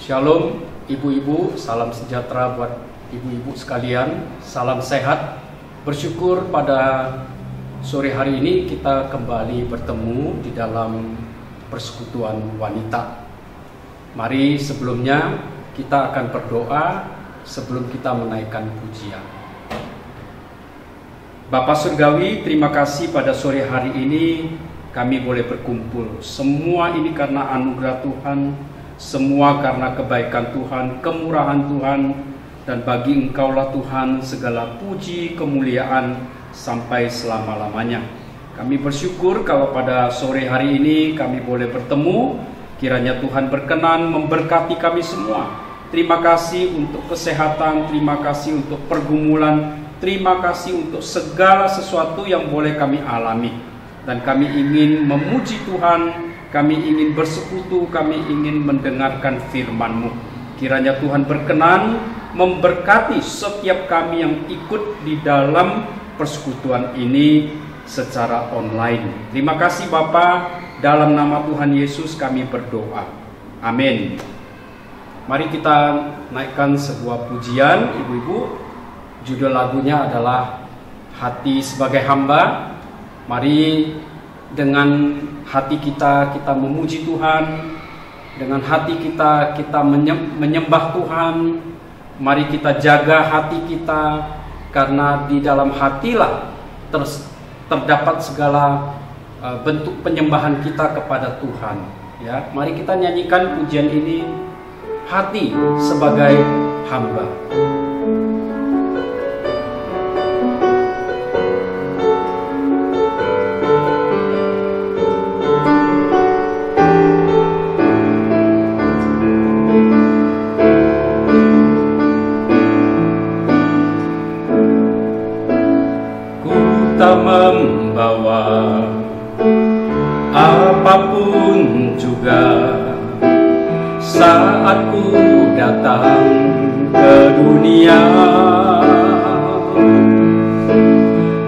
Shalom ibu-ibu, salam sejahtera buat ibu-ibu sekalian, salam sehat. Bersyukur pada sore hari ini kita kembali bertemu di dalam persekutuan wanita. Mari sebelumnya kita akan berdoa sebelum kita menaikkan pujian. Bapa Surgawi, terima kasih pada sore hari ini kami boleh berkumpul. Semua ini karena anugerah Tuhan, semua karena kebaikan Tuhan, kemurahan Tuhan, dan bagi Engkaulah Tuhan segala puji kemuliaan sampai selama-lamanya. Kami bersyukur kalau pada sore hari ini kami boleh bertemu. Kiranya Tuhan berkenan memberkati kami semua. Terima kasih untuk kesehatan, terima kasih untuk pergumulan, terima kasih untuk segala sesuatu yang boleh kami alami. Dan kami ingin memuji Tuhan, kami ingin bersekutu, kami ingin mendengarkan firman-Mu. Kiranya Tuhan berkenan memberkati setiap kami yang ikut di dalam persekutuan ini secara online. Terima kasih Bapa, dalam nama Tuhan Yesus kami berdoa. Amin. Mari kita naikkan sebuah pujian, ibu-ibu. Judul lagunya adalah Hati Sebagai Hamba. Mari dengan hati kita memuji Tuhan, dengan hati kita menyembah Tuhan. Mari kita jaga hati kita, karena di dalam hatilah terdapat segala bentuk penyembahan kita kepada Tuhan. Ya, mari kita nyanyikan pujian ini, Hati Sebagai Hamba. Membawa apapun juga saat ku datang ke dunia.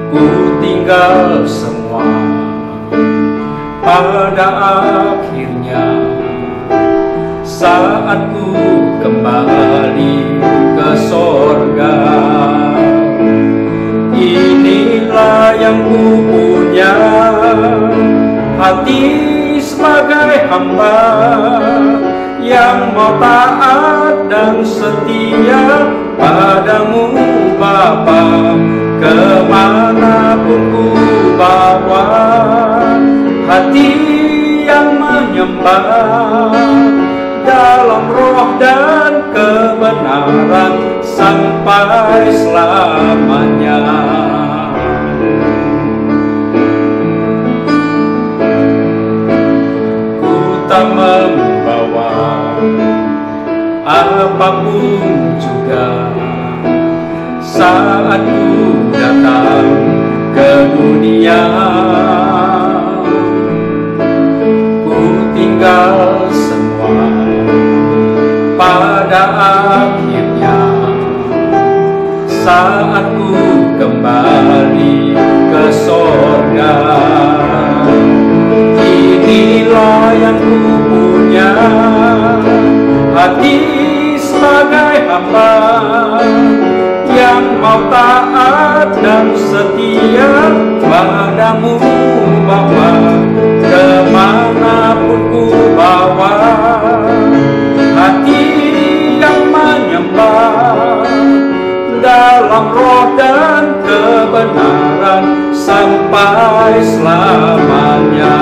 Ku tinggal semua pada akhirnya saat ku kembali ke sorga. Inilah yang ku punya, hati sebagai hamba yang mau taat dan setia padamu Bapa. Kemanapun ku bawa, hati yang menyembah dalam roh dan kebenaran sampai selamanya. Ku tak membawa apapun juga saat ku datang ke dunia. Ku tinggal semua pada akhirnya saat ku kembali ke sorga. Inilah yang ku punya, hati sebagai hamba yang mau taat dan setia padamu Bapa. Kemanapun ku bawa, hati yang menyembah dalam roh dan kebenaran sampai selamanya.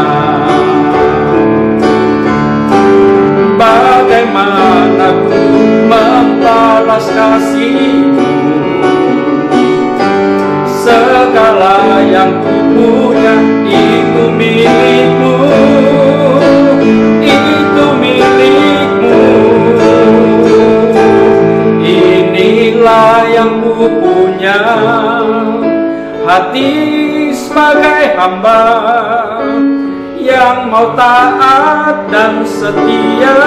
Bagaimana ku membalas kasih-Mu, segala yang ku punya itu milik-Mu, itu milik-Mu. Inilah yang ku punya, hati sebagai hamba yang mau taat dan setia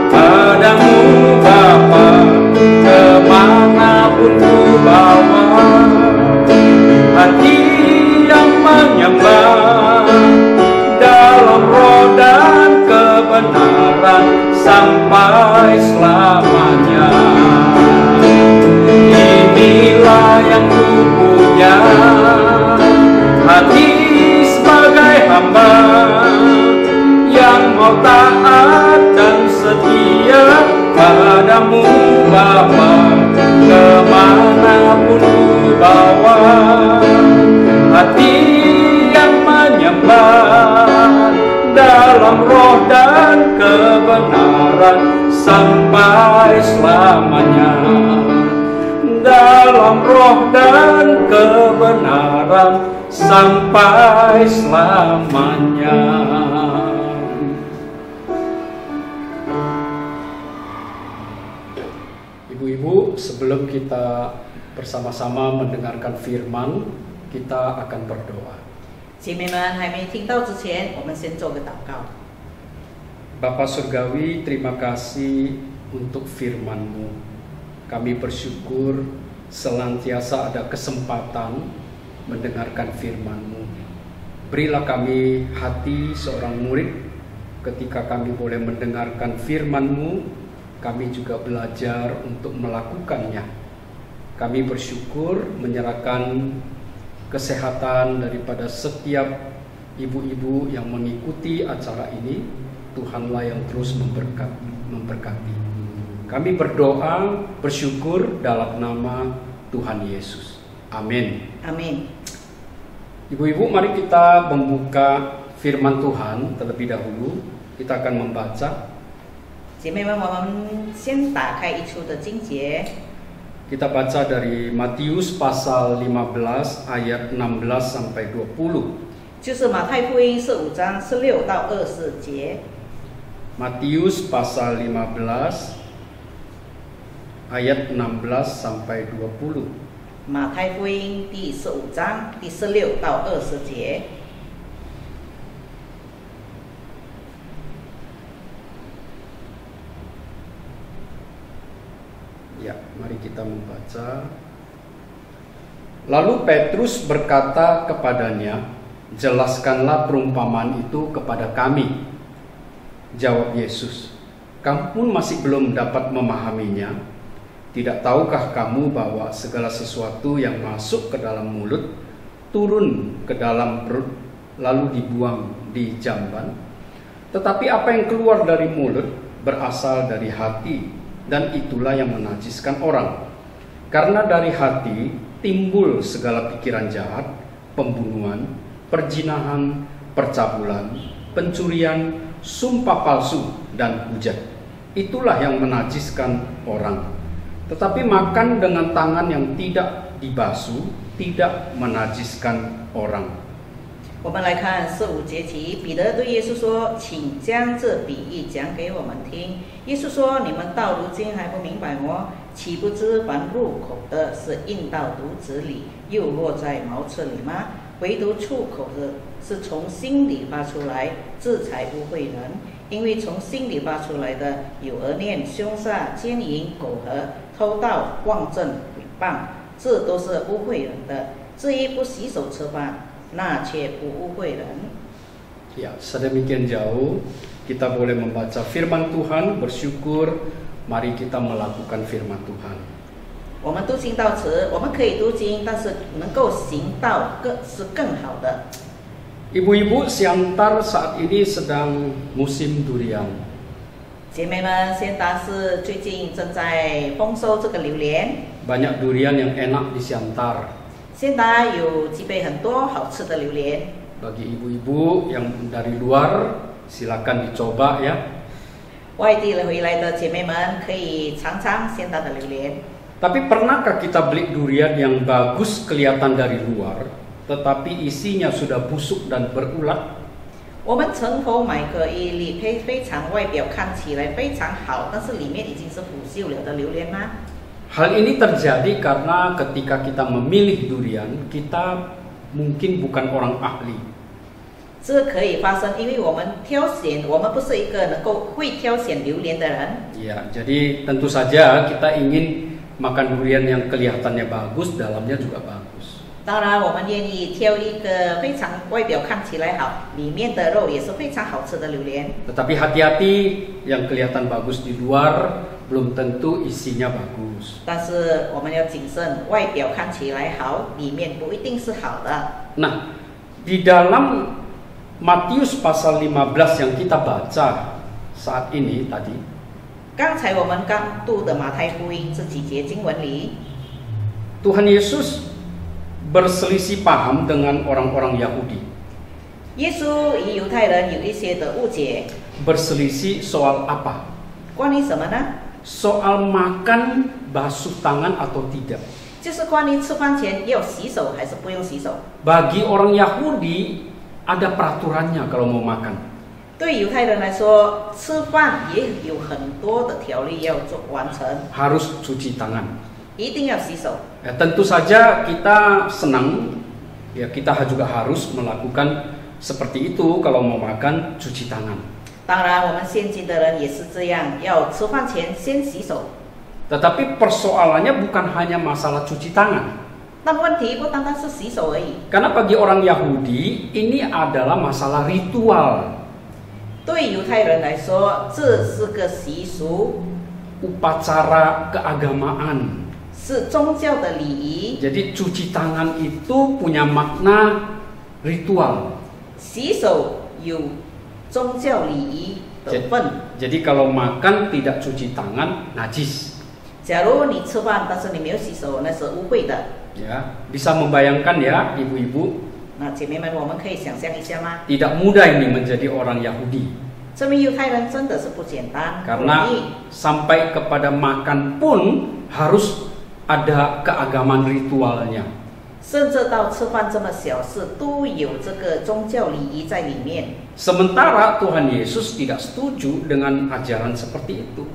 padamu Bapa. Kemanapun ku bawa, hati yang menyembah dalam roh dan kebenaran sampai selamanya. Inilah yang ku punya, hati sebagai hamba yang mau taat dan setia padamu Bapa, kemanapun ku bawa. Hati yang menyembah dalam roh dan kebenaran sampai selamanya. Dalam roh dan kebenaran sampai selamanya. Ibu-ibu, sebelum kita bersama-sama mendengarkan firman, kita akan berdoa. 姐妹们还没听到之前，我们先做个祷告。 Bapa Surgawi, terima kasih untuk firman-Mu. Kami bersyukur senantiasa ada kesempatan mendengarkan firman-Mu. Berilah kami hati seorang murid ketika kami boleh mendengarkan firman-Mu, kami juga belajar untuk melakukannya. Kami bersyukur menyerahkan kesehatan daripada setiap ibu-ibu yang mengikuti acara ini. Tuhanlah yang terus memberkati. Kami berdoa, bersyukur dalam nama Tuhan Yesus. Amin. Amin。 Ibu-ibu, mari kita membuka firman Tuhan terlebih dahulu. Kita akan membaca. 姐妹们，我们先打开一处的经节， Kita baca dari Matius pasal 15 ayat 16 sampai 20. 就是马太福音15章16到24节。 Matius pasal 15 ayat 16 sampai 20. 马太福音第15章第16到20节。 Ya, mari kita membaca. Lalu Petrus berkata kepadanya, "Jelaskanlah perumpamaan itu kepada kami." Jawab Yesus, "Kamu pun masih belum dapat memahaminya? Tidak tahukah kamu bahwa segala sesuatu yang masuk ke dalam mulut turun ke dalam perut lalu dibuang di jamban? Tetapi apa yang keluar dari mulut berasal dari hati, dan itulah yang menajiskan orang. Karena dari hati timbul segala pikiran jahat, pembunuhan, perzinahan, percabulan, pencurian, sumpah palsu, dan hujat. Itulah yang menajiskan orang. Tetapi makan dengan tangan yang tidak dibasuh tidak menajiskan orang." 我们来看15节起，彼得对耶稣说：“请将这比喻讲给我们听。”耶稣说：“你们到如今还不明白么？岂不知凡入口的是进到肚子里，又落在茅厕里吗？唯独出口的是从心里发出来，这才污秽人。因为从心里发出来的有讹念、凶杀、奸淫、苟合、偷盗、妄证、诽谤，这都是污秽人的。至于不洗手吃饭，那却不污秽人。” Ya, sedemikian jauh kita boleh membaca firman Tuhan, bersyukur. Mari kita melakukan firman Tuhan. 我们读经到此，我们可以读经，但是能够行道是更好的。 Ibu-ibu, Siantar saat ini sedang musim durian. 姐妹们，仙达是最近正在丰收这个榴莲， Banyak durian yang enak di Siantar. 仙达有具备很多好吃的榴莲。 Bagi ibu-ibu yang dari luar, silakan dicoba ya. 外地回来的姐妹们可以尝尝仙达的榴莲。 Tapi pernahkah kita beli durian yang bagus kelihatan dari luar, tetapi isinya sudah busuk dan berulat? 我们曾否买过一粒非常外表看起来非常好，但是里面已经是腐朽了的榴莲吗？ Hal ini terjadi karena ketika kita memilih durian, kita mungkin bukan orang ahli. 这可以发生，因为我们挑选，我们不是一个能够会挑选榴莲的人。 Ya, jadi tentu saja kita ingin makan durian yang kelihatannya bagus, dalamnya juga bagus. 当然，我们愿意挑一个非常外表看起来好，里面的肉也是非常好吃的榴莲。 Tetapi hati-hati, yang kelihatan bagus di luar belum tentu isinya bagus. 但是我们要谨慎，外表看起来好，里面不一定是好的。 Nah, di dalam Matius pasal 15 yang kita baca saat ini tadi, 刚才我们刚读的马太福音这几节经文里， Tuhan Yesus berselisih paham dengan orang-orang Yahudi. 耶稣与犹太人有一些的误解， Berselisih soal apa? 关于什么呢？ Soal makan basuh tangan atau tidak. 就是关于吃饭前要洗手还是不用洗手。 Bagi orang Yahudi ada peraturannya kalau mau makan. 对犹太人来说，吃饭也有很多的条例要完成， Harus cuci tangan. 一定要洗手。 Ya, tentu saja kita senang, ya kita juga harus melakukan seperti itu kalau mau makan cuci tangan. 当然，我们现今的人也是这样，要吃饭前先洗手。 Tetapi persoalannya bukan hanya masalah cuci tangan. 但问题不单单是洗手而已。 Karena bagi orang Yahudi ini adalah masalah ritual, 对犹太人来说，这是个习俗， upacara keagamaan. 是宗教的礼仪。 Jadi cuci tangan itu punya makna ritual. 洗手有宗教礼仪的份。 Jadi kalau makan tidak cuci tangan najis. 假如你吃饭，但是你没有洗手，那是污秽的。 Ya, bisa membayangkan ya ibu-ibu, 那姐妹们，我们可以想象一下吗？ tidak mudah ini menjadi orang Yahudi. 这名犹太人真的是不简单，不 Karena 容易。 sampai kepada makan pun harus ada keagamaan ritualnya. 甚至到吃饭这么小事，都有这个宗教礼仪在里面。 Sementara Tuhan Yesus tidak setuju dengan ajaran seperti itu.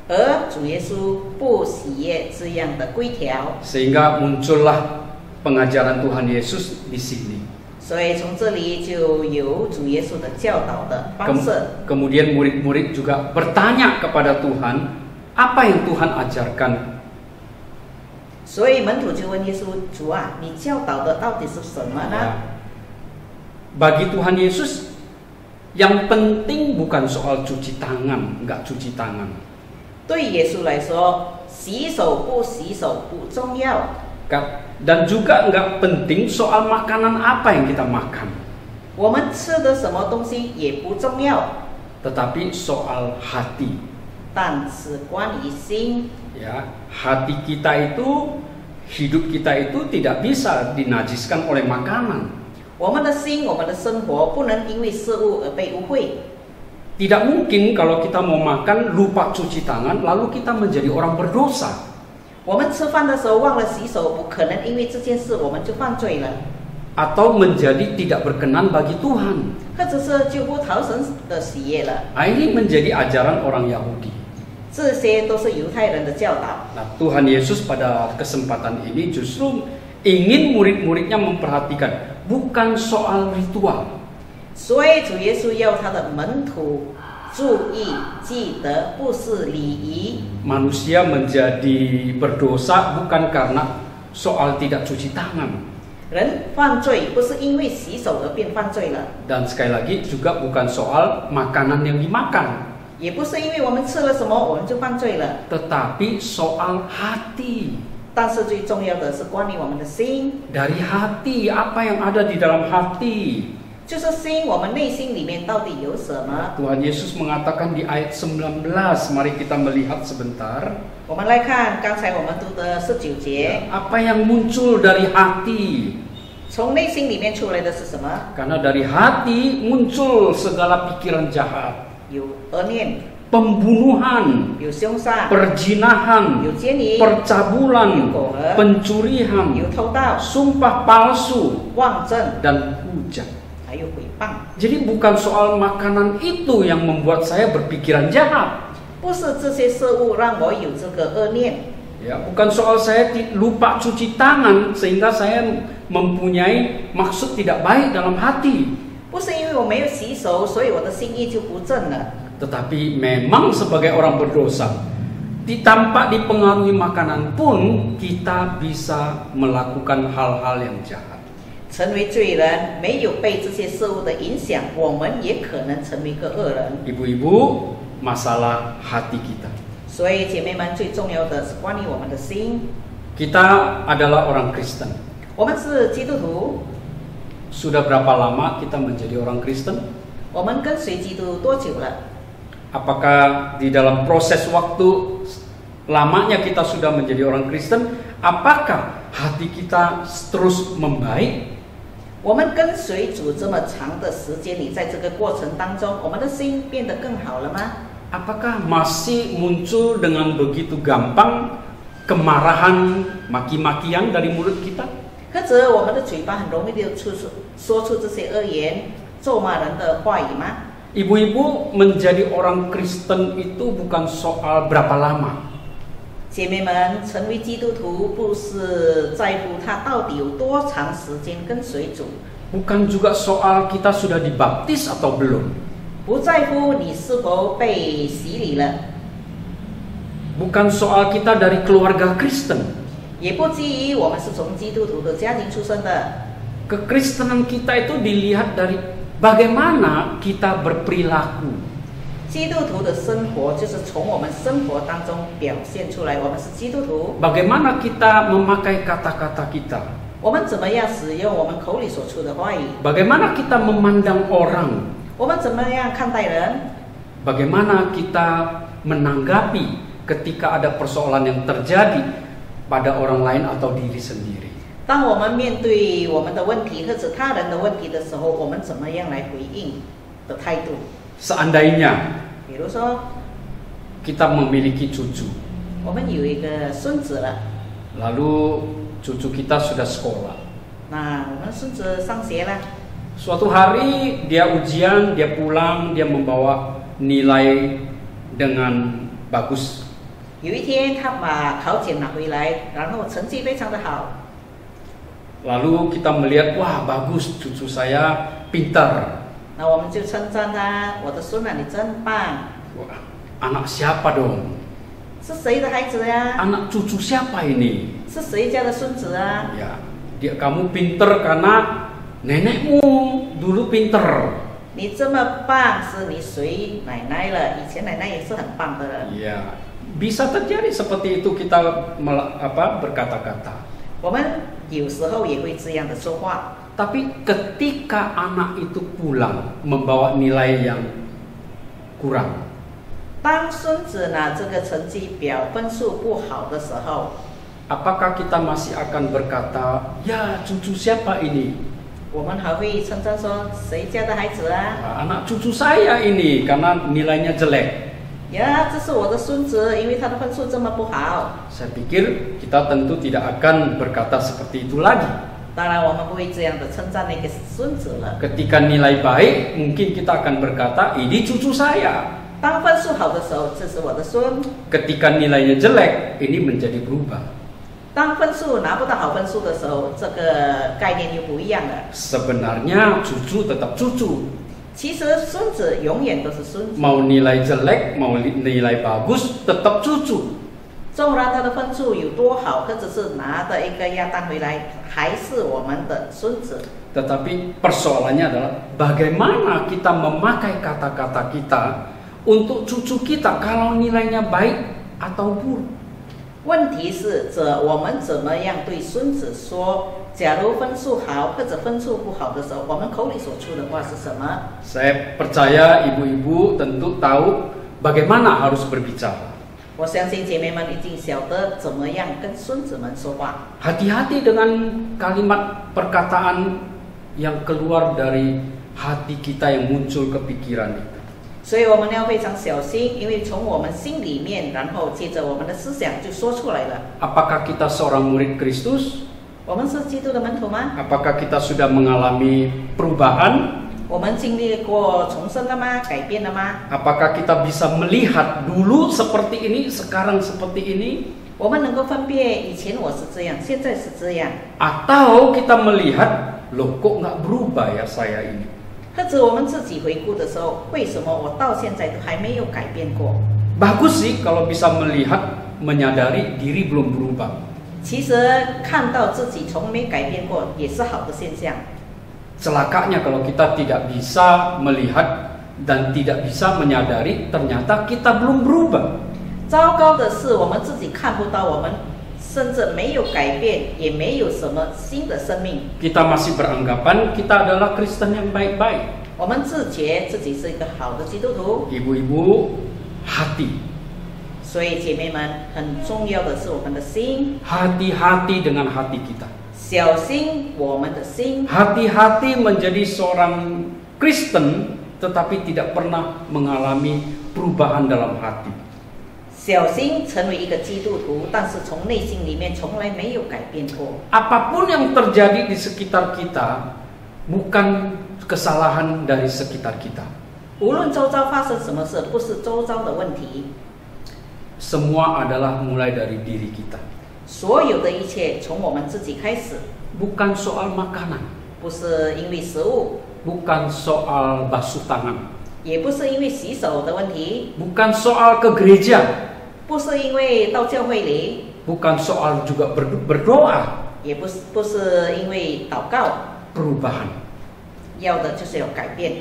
而主耶稣不喜悦这样的规条， Sehingga muncullah pengajaran Tuhan Yesus di sini. 所以从这里就有主耶稣的教导的方式。 Kemudian murid-murid juga bertanya kepada Tuhan, apa yang Tuhan ajarkan? 所以门徒就问耶稣：“主啊，你教导的到底是什么呢？” Ya. Bagi Tuhan Yesus, yang penting bukan soal cuci tangan, enggak cuci tangan. 对耶稣来说，洗手不洗手不重要， Dan juga enggak penting soal makanan apa yang kita makan. 我们吃的什么东西也不重要， Tetapi soal hati. 但是关于心， Ya, hati kita itu, hidup kita itu tidak bisa dinajiskan oleh makanan. 我们的心，我们的生活不能因为事物而被污秽。 Tidak mungkin kalau kita mau makan lupa cuci tangan lalu kita menjadi orang berdosa. 我们吃饭的时候忘了洗手，不可能因为这件事我们就犯罪了， Atau menjadi tidak berkenan bagi Tuhan. 或者是就不讨神的喜悦了。 Ini menjadi ajaran orang Yahudi. 这些都是犹太人的教导。 Nah, Tuhan Yesus pada kesempatan ini justru ingin murid-muridnya memperhatikan bukan soal ritual. 所以主耶稣要他的门徒注意，记得不是礼仪。 Manusia menjadi berdosa bukan karena soal tidak cuci tangan. 人犯罪不是因为洗手而变犯罪了， Dan sekali lagi juga bukan soal makanan yang dimakan, 也不是因为我们吃了什么我们就犯罪了。 tetapi soal hati. 但是最重要的是关于我们的心， Dari hati, apa yang ada di dalam hati? 就是心，我们内心里面到底有什么？ Tuhan Yesus mengatakan di ayat 19, mari kita melihat sebentar. 我们来看刚才我们读的19节， Apa yang muncul dari hati? 从内心里面出来的是什么？ Karena dari hati muncul segala pikiran jahat, 有恶念， pembunuhan, 有凶杀， perzinahan, 有奸淫， percabulan, pencurian, 有偷盗， sumpah palsu, 妄证， dan hujat. 还有诽谤。 Jadi bukan soal makanan itu yang membuat saya berpikiran jahat. 不是这些事物让我有这个恶念， Ya, bukan soal saya lupa cuci tangan sehingga saya mempunyai maksud tidak baik dalam hati. 不是因为我没有洗手，所以我的心意就不正了。 Tetapi memang sebagai orang berdosa, tanpa dipengaruhi makanan pun kita bisa melakukan hal-hal yang jahat. 成为罪人，没有被这些事物的影响，我们也可能成为一个恶人。 Ibu-ibu, masalah hati kita. 所以姐妹们，最重要的是关于我们的心。 Kita adalah orang Kristen. 我们是基督徒， Sudah berapa lama kita menjadi orang Kristen? 我们跟随基督多久了？ Apakah di dalam proses waktu lamanya kita sudah menjadi orang Kristen, apakah hati kita terus membaik? 我们跟随主这么长的时间里，在这个过程当中，我们的心变得更好了吗？ Apakah masih muncul dengan begitu gampang kemarahan, maki-makian dari mulut kita? 或者我们的嘴巴很容易就说出这些恶言、咒骂人的话语吗？ Ibu-ibu menjadi orang Kristen itu bukan soal berapa lama. 姐妹们，成为基督徒不是在乎他到底有多长时间跟随主， Bukan juga soal kita sudah dibaptis atau belum. 不在乎你是否被洗礼了， Bukan soal kita dari keluarga Kristen. 也不基于我们是从基督徒的家庭出生的。 Kekristenan kita itu dilihat dari bagaimana kita berperilaku. 基督徒的生活就是从我们生活当中表现出来，我们是基督徒。 Bagaimana kita memakai kata-kata kita. 我们怎么样使用我们口里所出的话语？ Bagaimana kita memandang orang. 我们怎么样看待人？ Bagaimana kita menanggapi ketika ada persoalan yang terjadi pada orang lain atau diri sendiri. 当我们面对我们的问题或者他人的问题的时候，我们怎么样来回应的态度？ Seandainya 比如说， kita memiliki cucu, 我们有一个孙子了， lalu cucu kita sudah sekolah. 那我们孙子上学了， Suatu hari dia ujian, dia pulang, dia membawa nilai dengan bagus. 有一天他把考卷拿回来，然后成绩非常的好。 Lalu kita melihat, wah bagus, cucu saya pintar. 那我们就称赞他，我的孙啊，你真棒！ Wah, anak siapa dong? 是谁的孩子呀？ Anak cucu siapa ini? 是谁家的孙子啊？ Ya, kamu pintar karena nenekmu dulu pintar. 你这么棒，是你随奶奶了，以前奶奶也是很棒的人。 Ya, bisa terjadi seperti itu kita berkata-kata. 我们有时候也会这样的说话。 Tapi ketika anak itu pulang membawa nilai yang kurang, 当孙子拿这个成绩表分数不好的时候， apakah kita masih akan berkata, ya cucu siapa ini? 我们还会称赞说谁家的孩子啊？ Anak cucu saya ini karena nilainya jelek. 呀，这是我的孙子，因为他的分数这么不好。 Saya pikir kita tentu tidak akan berkata seperti itu lagi. 当然，我们不会这样的称赞那个孙子了。 Ketika nilai baik, mungkin kita akan berkata, ini cucu saya. 当分数好的时候，这是我的孙； Ketika nilainya jelek, ini menjadi berubah. 当分数拿不到好分数的时候，这个概念又不一样了。 Sebenarnya cucu tetap cucu. 其实孙子永远都是孙子， Mau nilai jelek, mau nilai bagus, tetap cucu. 纵然他的分数有多好，或者是拿的一个鸭蛋回来，还是我们的孙子。 Tetapi persoalannya adalah bagaimana kita memakai kata-kata kita untuk cucu kita kalau nilainya baik atau buruk. 问题是我们怎么样对孙子说？假如分数好或者分数不好的时候，我们口里所出的话是什么？ Saya percaya ibu-ibu tentu tahu bagaimana harus berbicara. 我相信姐妹们一定晓得怎么样跟孙子们说话。 Hati-hati dengan kalimat perkataan yang keluar dari hati kita yang muncul ke pikiran itu. 所以我们要非常小心，因为从我们心里面，然后接着我们的思想就说出来了。 Apakah kita seorang murid Kristus? 我们是基督的门徒吗？ Apakah kita sudah mengalami perubahan? 我们经历过重生了吗？改变了吗？ Apakah kita bisa melihat dulu seperti ini, sekarang seperti ini? 我们能够分辨以前我是这样，现在是这样， Atau kita melihat, loh kok nggak berubah ya saya ini? 或者我们自己回顾的时候，为什么我到现在都还没有改变过？ Bagus sih kalau bisa melihat, menyadari diri belum berubah. 其实看到自己从没改变过，也是好的现象。 Celakanya kalau kita tidak bisa melihat dan tidak bisa menyadari ternyata kita belum berubah. 糟糕的是，我们自己看不到，我们甚至没有改变，也没有什么新的生命。 Kita masih beranggapan kita adalah Kristen yang baik-baik. 我们自觉自己是一个好的基督徒。 Ibu-ibu, hati. 所以姐妹们，很重要的是我们的心， Hati-hati dengan hati kita. 小心我们的心， Hati-hati menjadi seorang Kristen tetapi tidak pernah mengalami perubahan dalam hati. 小心成为一个基督徒，但是从内心里面从来没有改变过。 Apapun yang terjadi di sekitar kita bukan kesalahan dari sekitar kita. 无论周遭发生什么事，不是周遭的问题， Semua adalah mulai dari diri kita. 所有的一切从我们自己开始， Bukan soal makanan, 不是因为食物， bukan soal basuh tangan, 也不是因为洗手的问题， bukan soal ke gereja, 不是因为到教会里， bukan soal juga berdoa. 也不是因为祷告， Perubahan. 要的就是要改变。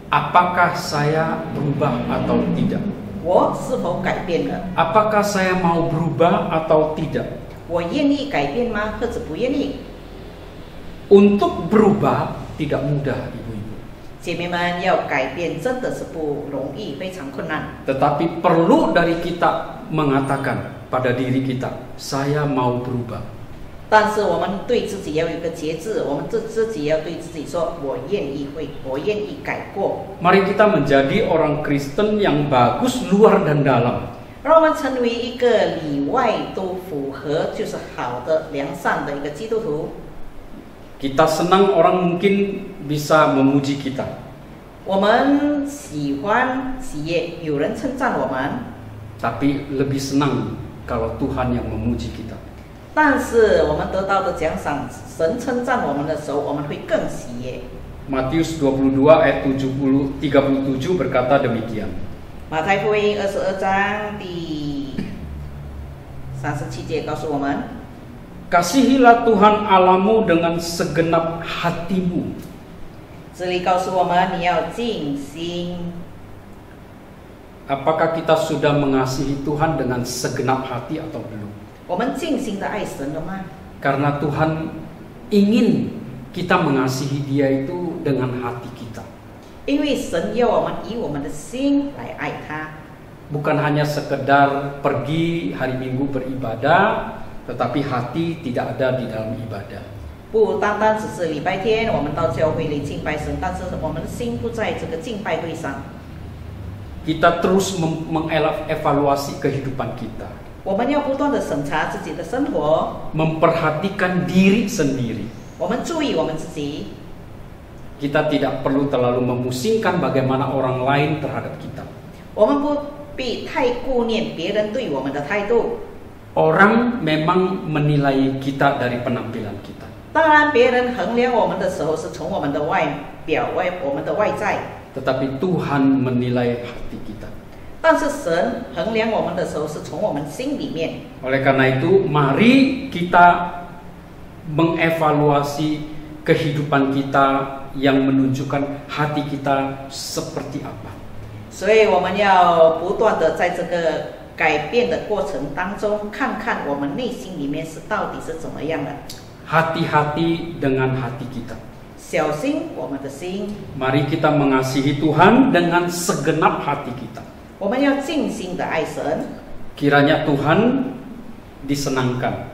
Apakah saya berubah atau tidak? 我是否改变了？ Apakah saya mau berubah atau tidak? 我愿意改变吗？或者不愿意？ Untuk berubah tidak mudah, ibu-ibu. 姐妹们，要改变真的是不容易，非常困难。 Tetapi perlu dari kita mengatakan pada diri kita, saya mau berubah. 但是我们对自己要有一个节制，我们自己要对自己说：“我愿意我愿意改过。” Mari kita menjadi orang Kristen yang bagus luar dan dalam. 让我们成为一个里外都符合，就是好的、良善的一个基督徒。 Kita senang orang mungkin bisa memuji kita. 我们喜欢喜悦有人称赞我们， Tapi lebih senang kalau Tuhan yang memuji kita. 但是我们得到的奖赏，神称赞我们的时候，我们会更喜悦。 Matius 22 ayat 37 berkata demikian. 马太福音22章第37节告诉我们。 Kasihilah Tuhan Allahmu dengan segenap hatimu. 这里告诉我们，你要尽心。 Apakah kita sudah mengasihi Tuhan dengan segenap hati atau belum? 我们尽心的爱神了吗？ Karena Tuhan ingin kita mengasihi Dia itu dengan hati kita. 因为神要我们以我们的心来爱他， Bukan hanya sekedar pergi hari Minggu beribadah, tetapi hati tidak ada di dalam ibadah. 不单单只是礼拜天我们到教会里敬拜神，但是我们的心不在这个敬拜会上。 Kita terus mengevaluasi kehidupan kita. 我们要不断的审查自己的生活， Memperhatikan diri sendiri. 我们注意我们自己， Kita tidak perlu terlalu memusingkan bagaimana orang lain terhadap kita. 我们不必太顾念别人对我们的态度。 Orang memang menilai kita dari penampilan kita. 当然，别人衡量我们的时候是从我们的外表、我们的外在， Tetapi Tuhan menilai hati kita. 但是神衡量我们的时候是从我们心里面。 Oleh karena itu, mari kita mengevaluasi kehidupan kita yang menunjukkan hati kita seperti apa. 所以我们要不断的在这个改变的过程当中，看看我们内心里面是到底是怎么样的。 Hati-hati dengan hati kita. 小心我们的心， Mari kita mengasihi Tuhan dengan segenap hati kita. 我们要尽心的爱神， Kiranya Tuhan disenangkan.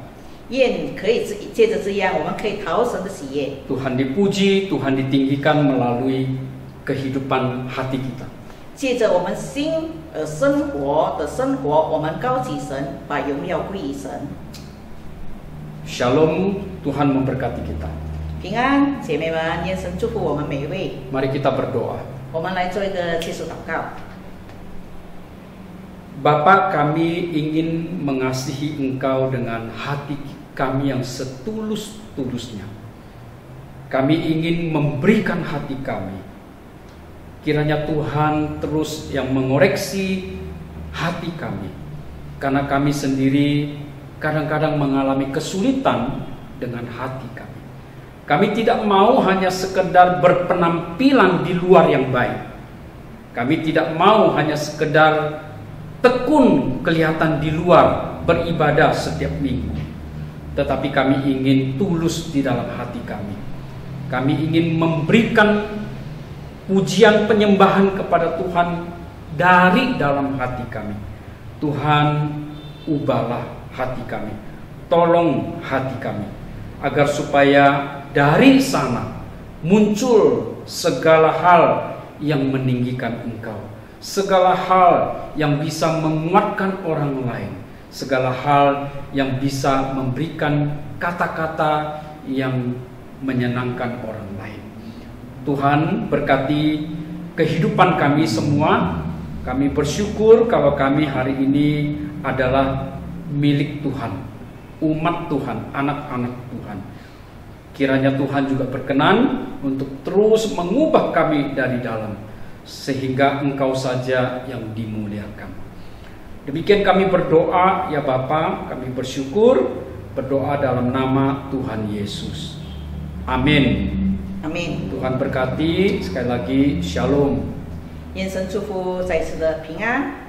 愿可以借着这样，我们可以讨神的喜悦。 Tuhan dipuji, Tuhan ditinggikan melalui kehidupan hati kita. 借着我们心生活，我们高举神，把荣耀归于神。 Shalom, Tuhan memberkati kita. 平安，姐妹们，愿神祝福我们每一位。 Mari kita berdoa. 我们来做一个切属祷告。 Bapa, kami ingin mengasihi Engkau dengan hati kami yang setulus-tulusnya. Kami ingin memberikan hati kami. Kiranya Tuhan terus yang mengoreksi hati kami. Karena kami sendiri kadang-kadang mengalami kesulitan dengan hati kami. Kami tidak mau hanya sekedar berpenampilan di luar yang baik. Kami tidak mau hanya sekedar tekun kelihatan di luar beribadah setiap minggu, tetapi kami ingin tulus di dalam hati kami. Kami ingin memberikan pujian penyembahan kepada Tuhan dari dalam hati kami. Tuhan, ubahlah hati kami, tolong hati kami, agar supaya dari sana muncul segala hal yang meninggikan Engkau, segala hal yang bisa menguatkan orang lain, segala hal yang bisa memberikan kata-kata yang menyenangkan orang lain. Tuhan, berkati kehidupan kami semua. Kami bersyukur kalau kami hari ini adalah milik Tuhan, umat Tuhan, anak-anak Tuhan. Kiranya Tuhan juga berkenan untuk terus mengubah kami dari dalam, sehingga Engkau saja yang dimuliakan. Demikian kami berdoa ya Bapa, kami bersyukur, berdoa dalam nama Tuhan Yesus. Amin. Amin。 Tuhan berkati, sekali lagi Shalom。 愿神祝福再次的平安。